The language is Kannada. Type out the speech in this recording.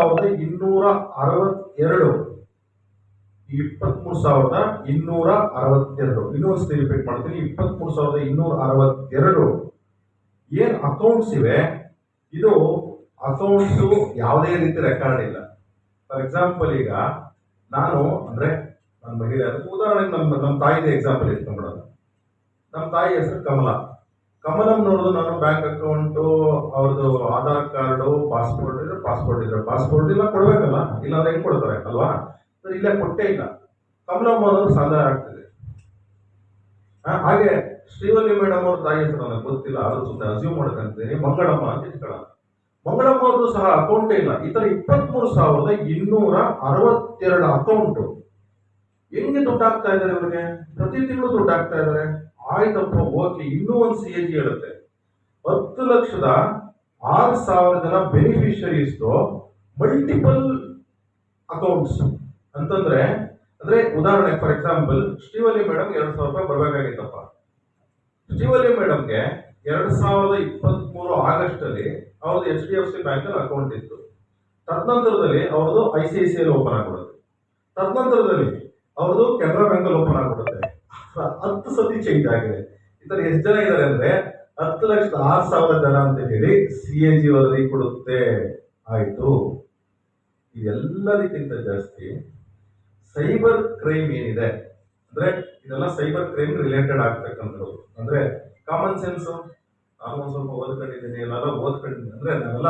23,262. 23,262. ಇನ್ನೊಂದ್ಸತಿ ರಿಪೀಟ್ ಮಾಡ್ತೀನಿ, 23,262 ಏನ್ ಅಕೌಂಟ್ಸ್ ಇವೆ. ಇದು ಅಕೌಂಟ್ಸ್ ಯಾವುದೇ ರೀತಿ ರೆಕಾರ್ಡ್ ಇಲ್ಲ. ಫಾರ್ ಎಕ್ಸಾಂಪಲ್, ಈಗ ನಾನು ಅಂದ್ರೆ ನನ್ನ ಮಹಿಳೆ ಉದಾಹರಣೆಗೆ ನಮ್ಮ ತಾಯಿದ ಎಕ್ಸಾಂಪಲ್ ಇಟ್ಕೊಂಡ್ಬಿಡೋಣ. ನಮ್ಮ ತಾಯಿ ಹೆಸರು ಕಮಲಾ. ಕಮಲಮ್ನವ್ರದ್ದು ನಾನು ಬ್ಯಾಂಕ್ ಅಕೌಂಟು, ಅವ್ರದ್ದು ಆಧಾರ್ ಕಾರ್ಡು, ಪಾಸ್ಪೋರ್ಟ್ ಇಲ್ಲ ಕೊಡ್ಬೇಕಲ್ಲ, ಇಲ್ಲಾಂದ್ರೆ ಹೆಂಗ್ ಕೊಡ್ತಾರೆ ಅಲ್ವಾ. ಇಲ್ಲೇ ಕೊಟ್ಟೇ ಇಲ್ಲ. ಕಮಲಮ್ಮ ಅನ್ನೋದು ಸಂದೇಹ ಆಗ್ತಿದೆ. ಹಾಗೆ ಶ್ರೀವಲ್ಲಿ ಮೇಡಮ್ ಅವ್ರ ತಾಯಿ ಹೆಸರು ನನಗೆ ಗೊತ್ತಿಲ್ಲ, ಆದ್ರೂ ಸುಮ್ಮನೆ ಅಸ್ಯೂಮ್ ಮಾಡ್ಕೊಂತೀನಿ, ಮಂಗಳಮ್ಮ ಅಂತ ಇಟ್ಕೊಳ್ಳೋಣ. ಮಂಗಳಮ್ಮ ಅವ್ರದ್ದು ಸಹ ಅಕೌಂಟೇ ಇಲ್ಲ. ಈ ತರ 23,262 ಅಕೌಂಟು. ಹೆಂಗೆ ದುಡ್ಡು ಹಾಕ್ತಾ ಇದಾರೆ ಇವ್ರಿಗೆ? ಪ್ರತಿ ತಿಂಗಳು ದುಡ್ಡು ಹಾಕ್ತಾ ಇದಾರೆ. ಆಯ್ತಪ್ಪ, ಓಕೆ. ಇನ್ನೂ ಒಂದು CAG ಹೇಳುತ್ತೆ, 10,06,000 ಜನ ಬೆನಿಫಿಷರೀಸ್ ಮಲ್ಟಿಪಲ್ ಅಕೌಂಟ್ಸ್ ಅಂತಂದ್ರೆ. ಅಂದ್ರೆ ಉದಾಹರಣೆ, ಫಾರ್ ಎಕ್ಸಾಂಪಲ್, ಶ್ರೀವಲ್ಲಿ ಮೇಡಮ್ 2,000 ರೂಪಾಯಿ ಬರ್ಬೇಕಾಗಿತ್ತಪ್ಪ. ಶ್ರೀವಲ್ಲಿ ಮೇಡಮ್ಗೆ 2023 ಆಗಸ್ಟ್ ಅಲ್ಲಿ ಅವ್ರದ್ದು HDFC ಬ್ಯಾಂಕ್ ಅಲ್ಲಿ ಅಕೌಂಟ್ ಇತ್ತು. ತದನಂತರದಲ್ಲಿ ಅವ್ರದ್ದು ICICI ಓಪನ್ ಆಗ್ಬಿಡುತ್ತೆ. ತದನಂತರದಲ್ಲಿ ಅವ್ರದ್ದು ಕೆನರಾ ಬ್ಯಾಂಕ್ ಅಲ್ಲಿ ಓಪನ್ ಆಗ್ಬಿಡುತ್ತೆ. 10 ಸತಿ ಚೇಂಜ್ ಆಗಿದೆ. ಈ ತರ ಎಷ್ಟು ಜನ ಇದ್ದಾರೆ ಅಂದ್ರೆ 10,06,000 ಜನ ಅಂತ ಹೇಳಿ CAG ವರದಿ ಕೊಡುತ್ತೆ. ಆಯ್ತು. ಇದೆಲ್ಲದಕ್ಕಿಂತ ಜಾಸ್ತಿ ಸೈಬರ್ ಕ್ರೈಮ್ ಏನಿದೆ ಅಂದ್ರೆ, ಇದೆಲ್ಲ ಸೈಬರ್ ಕ್ರೈಮ್ ರಿಲೇಟೆಡ್ ಆಗ್ತಕ್ಕಂಥದ್ದು. ಅಂದ್ರೆ ಕಾಮನ್ ಸೆನ್ಸ್, ನಾನು ಒಂದ್ ಸ್ವಲ್ಪ ಓದ್ಕೊಂಡಿದ್ದೀನಿ, ನಾವೆಲ್ಲ ಓದ್ಕೊಂಡಿದ್ದೀನಿ ಅಂದ್ರೆ ನಾವೆಲ್ಲ